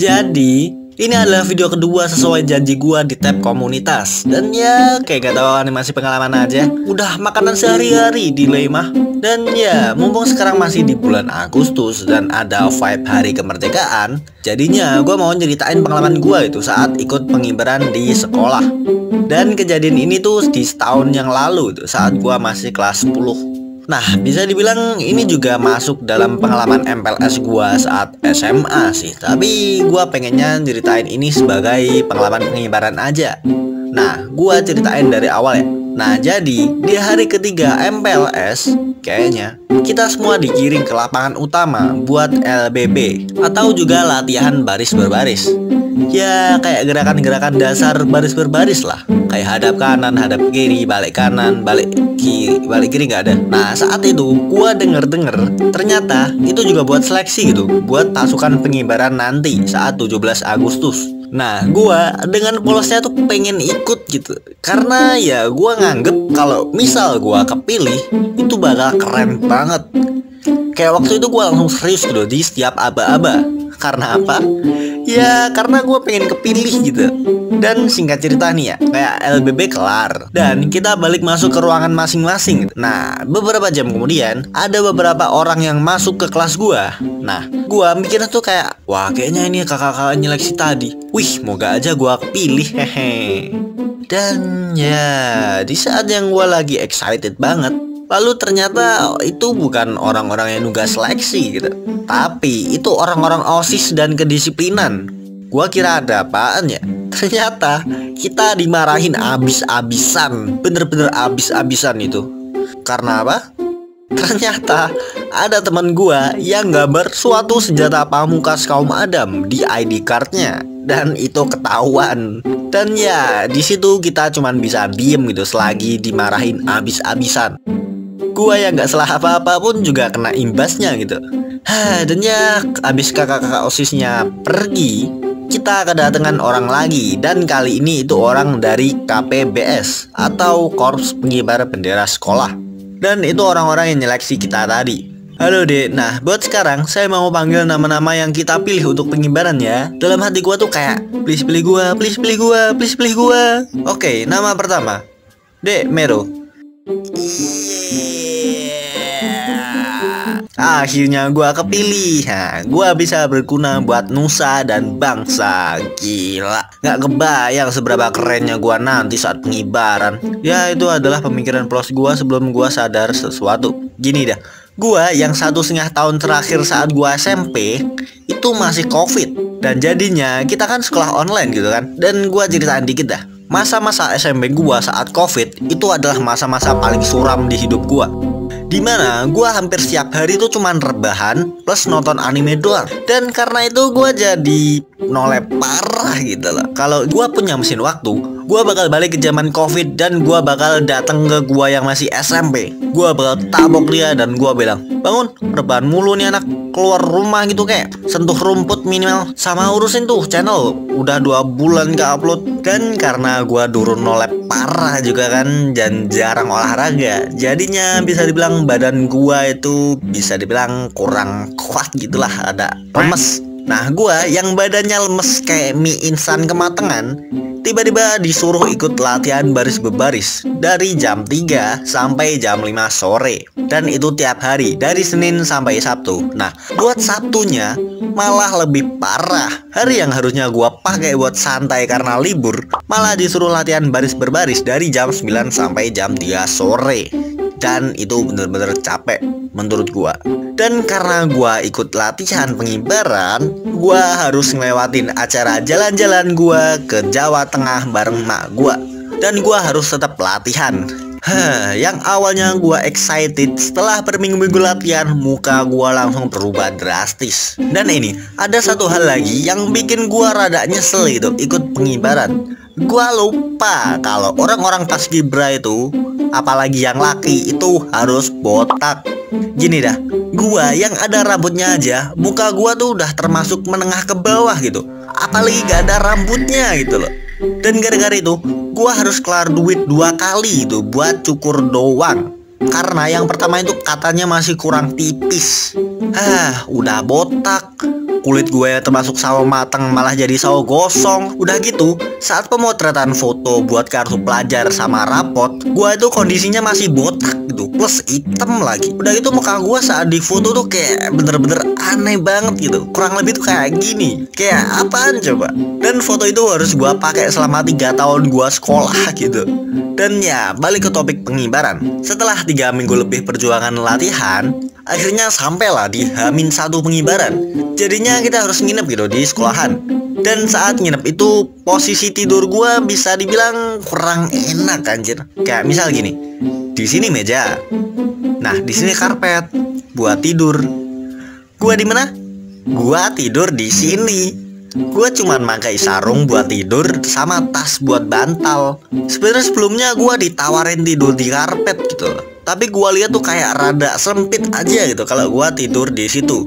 Jadi, ini adalah video kedua sesuai janji gua di tab komunitas. Dan ya, kayak gak tahu animasi pengalaman aja. Udah makanan sehari-hari di Lemah. Dan ya, mumpung sekarang masih di bulan Agustus dan ada vibe hari kemerdekaan, jadinya gua mau ceritain pengalaman gua itu saat ikut pengibaran di sekolah. Dan kejadian ini tuh di setahun yang lalu itu saat gua masih kelas 10. Nah, bisa dibilang ini juga masuk dalam pengalaman MPLS gua saat SMA sih. Tapi gua pengennya ceritain ini sebagai pengalaman pengibaran aja. Nah, gua ceritain dari awal ya. Nah, jadi di hari ketiga MPLS, kayaknya kita semua digiring ke lapangan utama buat LBB atau juga latihan baris berbaris. Ya kayak gerakan-gerakan dasar baris berbaris lah. Kayak hadap kanan, hadap kiri, balik kanan, balik kiri nggak ada. Nah saat itu gua denger ternyata itu juga buat seleksi gitu, buat pasukan pengibaran nanti saat 17 Agustus. Nah gua dengan polosnya tuh pengen ikut gitu, karena ya gua nganggep kalau misal gua kepilih itu bakal keren banget. Kayak waktu itu gua langsung serius gitu di setiap aba-aba. Karena apa? Ya karena gue pengen kepilih gitu. Dan singkat cerita nih ya, kayak LBB kelar dan kita balik masuk ke ruangan masing-masing. Nah beberapa jam kemudian ada beberapa orang yang masuk ke kelas gue. Nah gue mikirnya tuh kayak, wah kayaknya ini kakak-kakak nyeleksi tadi. Wih moga aja gue kepilih, hehe. Dan ya di saat yang gue lagi excited banget, lalu ternyata itu bukan orang-orang yang nugas seleksi gitu, tapi itu orang-orang OSIS dan kedisiplinan. Gua kira ada apaan ya. Ternyata kita dimarahin abis-abisan, bener-bener abis-abisan itu. Karena apa? Ternyata ada teman gua yang gambar suatu senjata pamungkas kaum Adam di ID cardnya, dan itu ketahuan. Dan ya di situ kita cuman bisa diem gitu selagi dimarahin abis-abisan. Gua yang gak salah apa-apa pun juga kena imbasnya gitu. Dan ya abis kakak-kakak OSISnya pergi, kita kedatangan orang lagi. Dan kali ini itu orang dari KPBS atau Korps Pengibar Bendera Sekolah. Dan itu orang-orang yang nyeleksi kita tadi. Halo dek, nah buat sekarang saya mau panggil nama-nama yang kita pilih untuk pengibaran ya. Dalam hati gua tuh kayak, please pilih gua, please pilih gua, please pilih gua. Oke, nama pertama Dek Mero. Akhirnya gua kepilih. Nah, gua bisa berguna buat nusa dan bangsa. Gila, gak kebayang seberapa kerennya gua nanti saat pengibaran. Ya itu adalah pemikiran polos gua sebelum gua sadar sesuatu. Gini dah, gua yang 1,5 tahun terakhir saat gua SMP itu masih COVID. Dan jadinya kita kan sekolah online gitu kan. Dan gua ceritain dikit dah, masa-masa SMP gua saat COVID itu adalah masa-masa paling suram di hidup gua. Dimana gue hampir setiap hari itu cuman rebahan plus nonton anime doang. Dan karena itu gue jadi nolep parah gitu loh. Kalau gue punya mesin waktu, gue bakal balik ke zaman COVID dan gue bakal datang ke gue yang masih SMP. Gue bakal tabok dia dan gue bilang, bangun, rebahan mulu nih anak, keluar rumah gitu, kayak sentuh rumput minimal, sama urusin tuh channel udah 2 bulan gak upload. Dan karena gue dulu nolep parah juga kan dan jarang olahraga, jadinya bisa dibilang badan gua itu bisa dibilang kurang kuat gitulah, ada lemes. Nah gua yang badannya lemes kayak mie instan kematangan, tiba-tiba disuruh ikut latihan baris berbaris dari jam 3 sampai jam 5 sore. Dan itu tiap hari dari Senin sampai Sabtu. Nah buat Sabtunya malah lebih parah. Hari yang harusnya gua pakai buat santai karena libur, malah disuruh latihan baris berbaris dari jam 9 sampai jam 3 sore. Dan itu bener-bener capek menurut gua. Dan karena gua ikut latihan pengibaran, gua harus ngelewatin acara jalan-jalan gua ke Jawa Tengah bareng mak gua. Dan gua harus tetap latihan. Yang awalnya gua excited, setelah berminggu-minggu latihan, muka gua langsung berubah drastis. Dan ini ada satu hal lagi yang bikin gua rada nyesel gitu ikut pengibaran. Gua lupa kalau orang-orang paskibra itu, apalagi yang laki, itu harus botak. Gini dah, gua yang ada rambutnya aja, muka gua tuh udah termasuk menengah ke bawah gitu, apalagi gak ada rambutnya gitu loh. Dan gara-gara itu gua harus kelar duit 2 kali itu buat cukur doang. Karena yang pertama itu katanya masih kurang tipis. Udah botak, kulit gue termasuk sawo matang malah jadi sawo gosong. Udah gitu, saat pemotretan foto buat kartu pelajar sama rapot, gue itu kondisinya masih botak gitu, plus hitam lagi. Udah gitu muka gue saat di foto tuh kayak bener-bener aneh banget gitu. Kurang lebih tuh kayak gini. Kayak apaan coba? Dan foto itu harus gue pakai selama 3 tahun gue sekolah gitu. Dan ya, balik ke topik pengibaran. Setelah 3 minggu lebih perjuangan latihan, akhirnya sampailah di H-1 pengibaran. Jadinya kita harus nginep gitu di sekolahan. Dan saat nginep itu posisi tidur gua bisa dibilang kurang enak anjir. Kayak misal gini, di sini meja, nah di sini karpet buat tidur. Gua di mana? Gua tidur di sini. Gue cuman pakai sarung buat tidur sama tas buat bantal. Sebenarnya sebelumnya gue ditawarin tidur di karpet gitu, tapi gue lihat tuh kayak rada sempit aja gitu kalau gue tidur di situ.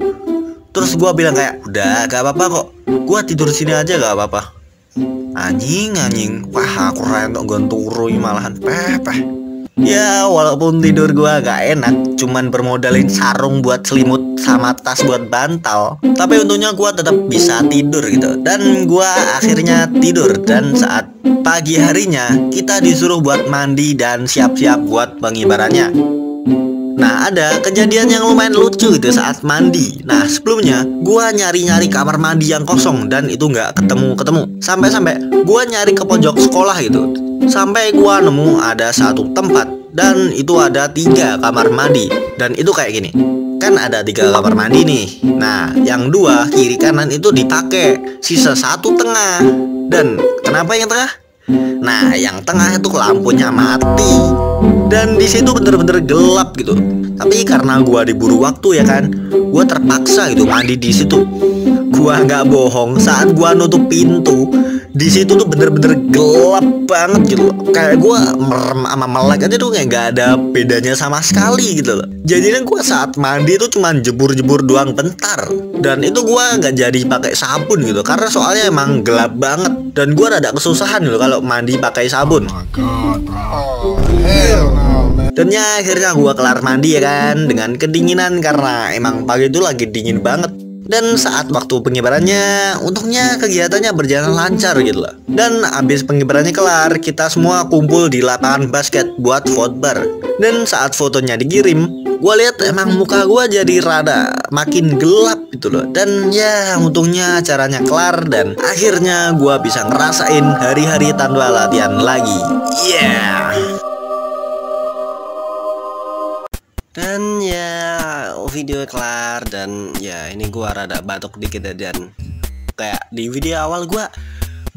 Terus gue bilang kayak, udah gak apa-apa kok, gue tidur di sini aja gak apa-apa. Anjing, wah aku rentok gue turun malahan peh. Ya walaupun tidur gua gak enak, cuman bermodalin sarung buat selimut sama tas buat bantal, tapi untungnya gua tetap bisa tidur gitu. Dan gua akhirnya tidur. Dan saat pagi harinya kita disuruh buat mandi dan siap-siap buat pengibarannya. Nah ada kejadian yang lumayan lucu gitu saat mandi. Nah sebelumnya gua nyari-nyari kamar mandi yang kosong dan itu nggak ketemu. Sampai gua nyari ke pojok sekolah gitu. Sampai gua nemu ada satu tempat dan itu ada 3 kamar mandi. Dan itu kayak gini. Kan ada 3 kamar mandi nih. Nah yang 2 kiri kanan itu dipakai, sisa 1 tengah. Dan kenapa yang tengah? Nah yang tengah itu lampunya mati. Dan di situ bener-bener gelap gitu. Tapi karena gua diburu waktu ya kan, gua terpaksa gitu mandi di situ. Gua nggak bohong, saat gua nutup pintu, di situ tuh bener-bener gelap banget gitu loh. Kayak gue merem sama melek aja tuh kayak gak ada bedanya sama sekali gitu loh. Jadinya gue saat mandi tuh cuman jebur-jebur doang bentar. Dan itu gue gak jadi pakai sabun gitu, karena soalnya emang gelap banget. Dan gue rada kesusahan gitu kalau mandi pakai sabun. Dan ya akhirnya gue kelar mandi ya kan, dengan kedinginan karena emang pagi itu lagi dingin banget. Dan saat waktu pengibarannya, untungnya kegiatannya berjalan lancar gitu loh. Dan abis pengibarannya kelar, kita semua kumpul di lapangan basket buat fotbar. Dan saat fotonya dikirim, gue lihat emang muka gue jadi rada makin gelap gitu loh. Dan ya untungnya acaranya kelar dan akhirnya gue bisa ngerasain hari-hari tanpa latihan lagi. Yeah. Dan ya video kelar dan ya ini gua rada batuk dikit ya. Dan kayak di video awal gua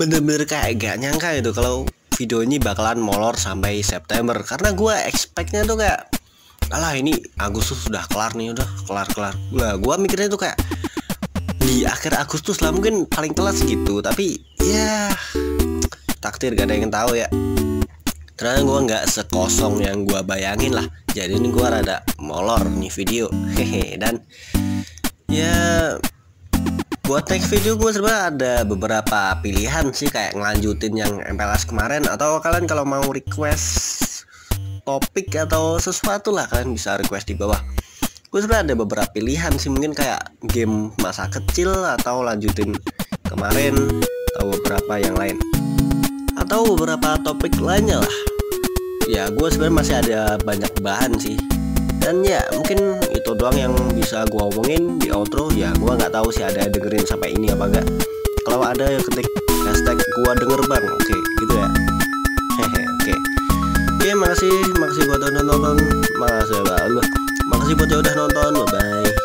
bener-bener kayak gak nyangka gitu kalau video ini bakalan molor sampai September, karena gua expectnya tuh kayak alah ini Agustus sudah kelar nih, udah kelar. Lah gua mikirnya tuh kayak di akhir Agustus lah mungkin paling telat segitu. Tapi ya takdir gak ada yang tahu ya. Ternyata gue nggak sekosong yang gue bayangin lah. Jadi ini gue rada molor nih video. Hehe. Dan ya buat next video gue sebenarnya ada beberapa pilihan sih, kayak ngelanjutin yang MPLS kemarin. Atau kalian kalau mau request topik atau sesuatu lah, kalian bisa request di bawah. Gue sebenarnya ada beberapa pilihan sih, mungkin kayak game masa kecil atau lanjutin kemarin atau beberapa yang lain, atau beberapa topik lainnya lah. Ya gue sebenarnya masih ada banyak bahan sih. Dan ya mungkin itu doang yang bisa gue omongin di outro. Ya gue nggak tahu sih ada yang dengerin sampai ini apa enggak. Kalau ada ya ketik hashtag gue denger bang. Oke gitu ya. Hehe oke, makasih buat udah nonton. Makasih buat yang udah nonton. Bye bye.